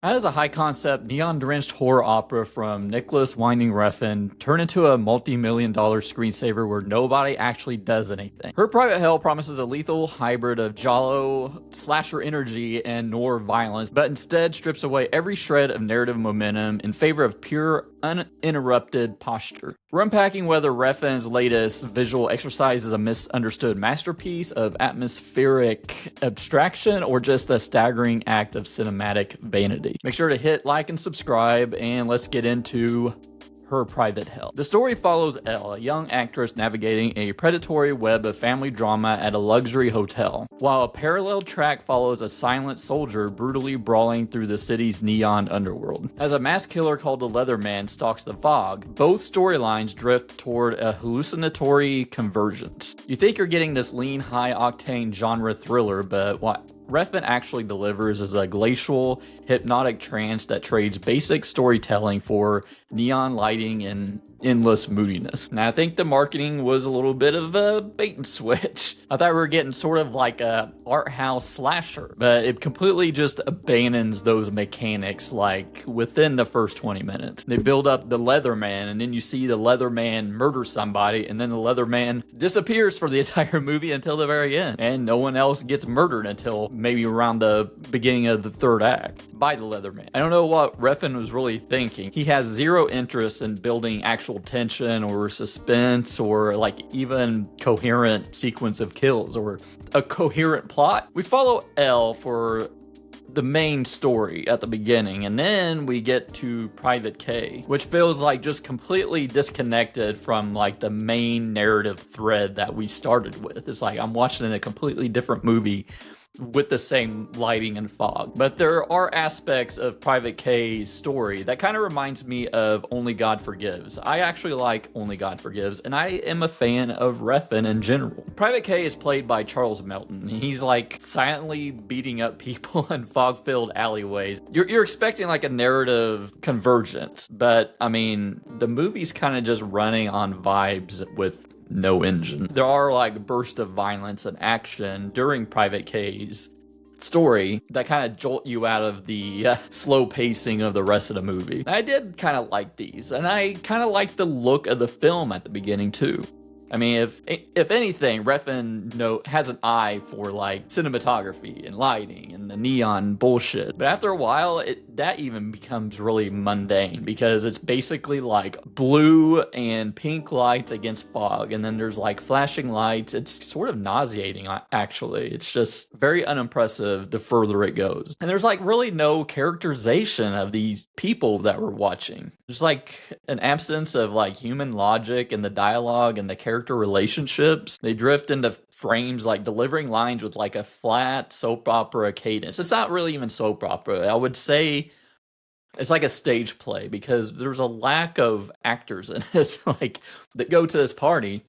How does a high-concept, neon-drenched horror opera from Nicolas Winding Refn turn into a multi-million-dollar screensaver where nobody actually does anything? Her Private Hell promises a lethal hybrid of Giallo, slasher energy, and noir violence, but instead strips away every shred of narrative momentum in favor of pure, uninterrupted posture. We're unpacking whether Refn's latest visual exercise is a misunderstood masterpiece of atmospheric abstraction or just a staggering act of cinematic vanity. Make sure to hit like and subscribe, and let's get into Her Private Hell. The story follows Elle, a young actress navigating a predatory web of family drama at a luxury hotel, while a parallel track follows a silent soldier brutally brawling through the city's neon underworld. As a mass killer called the Leatherman stalks the fog, both storylines drift toward a hallucinatory convergence. You think you're getting this lean, high-octane genre thriller, but what Refn actually delivers is a glacial, hypnotic trance that trades basic storytelling for neon lighting and endless moodiness. Now, I think the marketing was a little bit of a bait and switch. I thought we were getting sort of like a art house slasher, but it completely just abandons those mechanics like within the first 20 minutes. They build up the Leatherman, and then you see the Leatherman murder somebody, and then the Leatherman disappears for the entire movie until the very end, and no one else gets murdered until maybe around the beginning of the third act by the Leatherman. I don't know what Refn was really thinking. He has zero interest in building actual tension or suspense or like even coherent sequence of kills or a coherent plot. We follow Elle for the main story at the beginning, and then we get to Private K, which feels like just completely disconnected from like the main narrative thread that we started with. It's like I'm watching a completely different movie with the same lighting and fog. But there are aspects of Private K's story that kind of reminds me of Only God Forgives. I actually like Only God Forgives, and I am a fan of Refn in general. Private K is played by Charles Melton. He's like silently beating up people in fog-filled alleyways. You're expecting like a narrative convergence, but I mean, the movie's kind of just running on vibes with no engine. There are like bursts of violence and action during Private K's story that kind of jolt you out of the slow pacing of the rest of the movie. I did kind of like these, and I kind of like the look of the film at the beginning too. I mean, if anything, Refn has an eye for like cinematography and lighting and the neon bullshit. But after a while, that even becomes really mundane because it's basically like blue and pink lights against fog, and then there's like flashing lights. It's sort of nauseating, actually. It's just very unimpressive the further it goes. And there's like really no characterization of these people that we're watching. There's like an absence of like human logic and the dialogue and the character relationships. They drift into frames like delivering lines with like a flat soap opera cadence. It's not really even soap opera. I would say it's like a stage play because there's a lack of actors in it like that go to this party.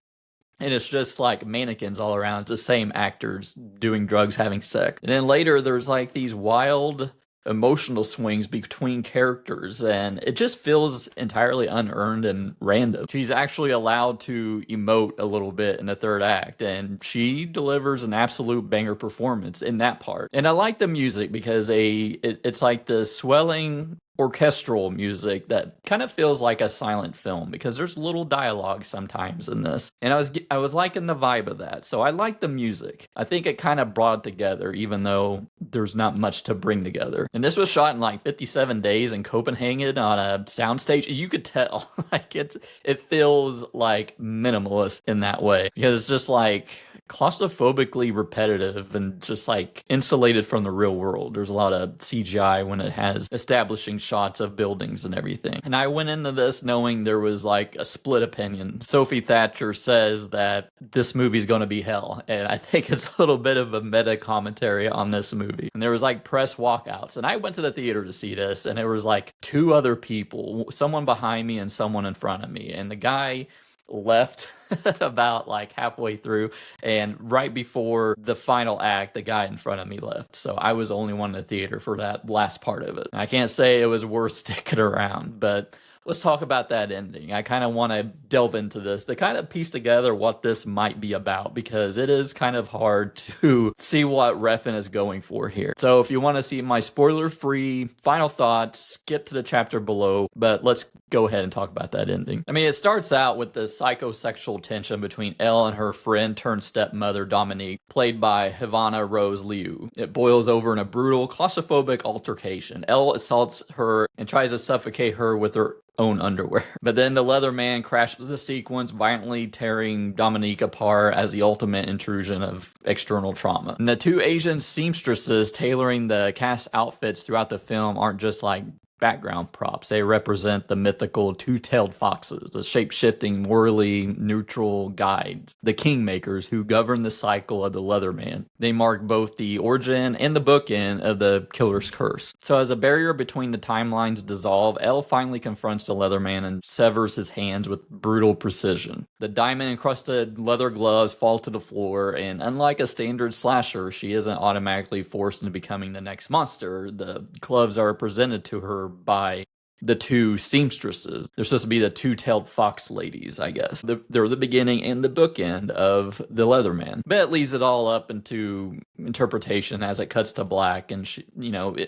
And it's just like mannequins all around. It's the same actors doing drugs, having sex. And then later there's like these wild emotional swings between characters, and it just feels entirely unearned and random. She's actually allowed to emote a little bit in the third act, and she delivers an absolute banger performance in that part. And I like the music because it's like the swelling orchestral music that kind of feels like a silent film because there's little dialogue sometimes in this, and I was liking the vibe of that. So I like the music. I think it kind of brought it together even though there's not much to bring together. And this was shot in like 57 days in Copenhagen on a soundstage. You could tell like it feels like minimalist in that way because it's just like claustrophobically repetitive and just like insulated from the real world. There's a lot of CGI when it has establishing shots of buildings and everything. And I went into this knowing there was like a split opinion. Sophie Thatcher says that this movie's going to be hell, and I think it's a little bit of a meta commentary on this movie. And there was like press walkouts, and I went to the theater to see this, and there was like two other people, someone behind me and someone in front of me, and the guy left about like halfway through, and right before the final act the guy in front of me left, so I was the only one in the theater for that last part of it. I can't say it was worth sticking around, but Let's talk about that ending. I kind of want to delve into this to kind of piece together what this might be about, because it is kind of hard to see what Refn is going for here. So if you want to see my spoiler-free final thoughts, skip to the chapter below, but let's go ahead and talk about that ending. I mean, it starts out with the psychosexual tension between Elle and her friend turned stepmother Dominique, played by Havana Rose Liu. It boils over in a brutal, claustrophobic altercation. Elle assaults her and tries to suffocate her with her own underwear. But then the Leatherman crashes the sequence, violently tearing Dominique apart as the ultimate intrusion of external trauma. And the two Asian seamstresses tailoring the cast outfits throughout the film aren't just like background props. They represent the mythical two-tailed foxes, the shape-shifting, morally neutral guides, the kingmakers who govern the cycle of the Leatherman. They mark both the origin and the bookend of the killer's curse. So as a barrier between the timelines dissolve, Elle finally confronts the Leatherman and severs his hands with brutal precision. The diamond-encrusted leather gloves fall to the floor, and unlike a standard slasher, she isn't automatically forced into becoming the next monster. The gloves are presented to her by the two seamstresses. They're supposed to be the two-tailed fox ladies, I guess. They're the beginning and the bookend of the Leatherman. But it leaves it all up into interpretation as it cuts to black, and she,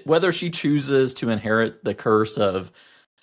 whether she chooses to inherit the curse of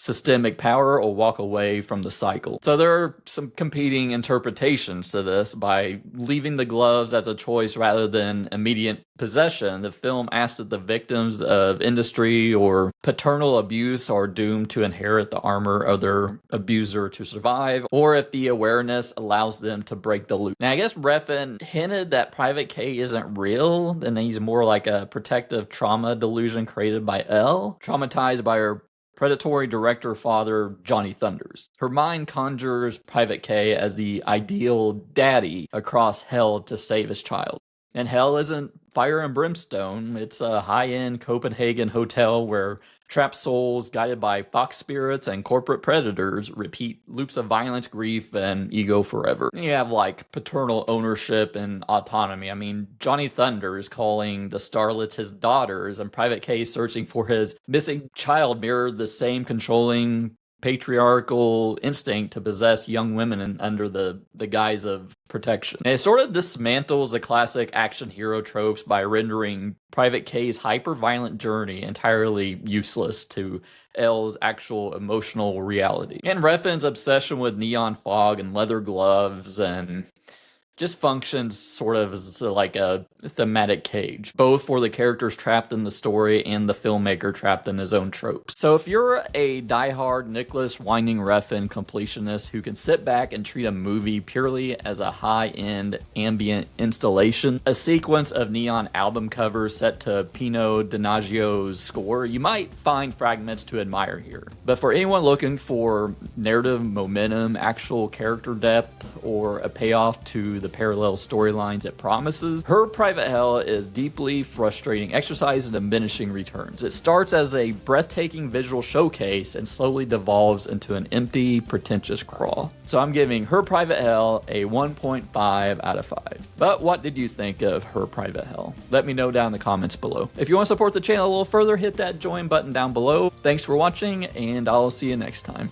systemic power or walk away from the cycle. So there are some competing interpretations to this. By leaving the gloves as a choice rather than immediate possession, the film asks that the victims of industry or paternal abuse are doomed to inherit the armor of their abuser to survive, or if the awareness allows them to break the loop. Now, I guess Refn hinted that Private K isn't real, and he's more like a protective trauma delusion created by Elle, traumatized by her predatory director father, Johnny Thunders. Her mind conjures Private K as the ideal daddy across hell to save his child. And hell isn't fire and brimstone. It's a high-end Copenhagen hotel where trapped souls guided by fox spirits and corporate predators repeat loops of violence, grief, and ego forever. You have like paternal ownership and autonomy. I mean, Johnny Thunders calling the starlets his daughters, and Private K searching for his missing child mirror the same controlling patriarchal instinct to possess young women under the guise of protection. And it sort of dismantles the classic action hero tropes by rendering Private K's hyper-violent journey entirely useless to Elle's actual emotional reality. And Refn's obsession with neon fog and leather gloves and just functions sort of as like a thematic cage, both for the characters trapped in the story and the filmmaker trapped in his own tropes. So if you're a diehard Nicolas Winding Refn completionist who can sit back and treat a movie purely as a high-end ambient installation, a sequence of neon album covers set to Pino Donaggio's score, you might find fragments to admire here. But for anyone looking for narrative momentum, actual character depth, or a payoff to the parallel storylines it promises, Her Private Hell is deeply frustrating exercise in diminishing returns. It starts as a breathtaking visual showcase and slowly devolves into an empty, pretentious crawl. So I'm giving Her Private Hell a 1.5 out of 5. But what did you think of Her Private Hell? Let me know down in the comments below. If you want to support the channel a little further, hit that join button down below. Thanks for watching, and I'll see you next time.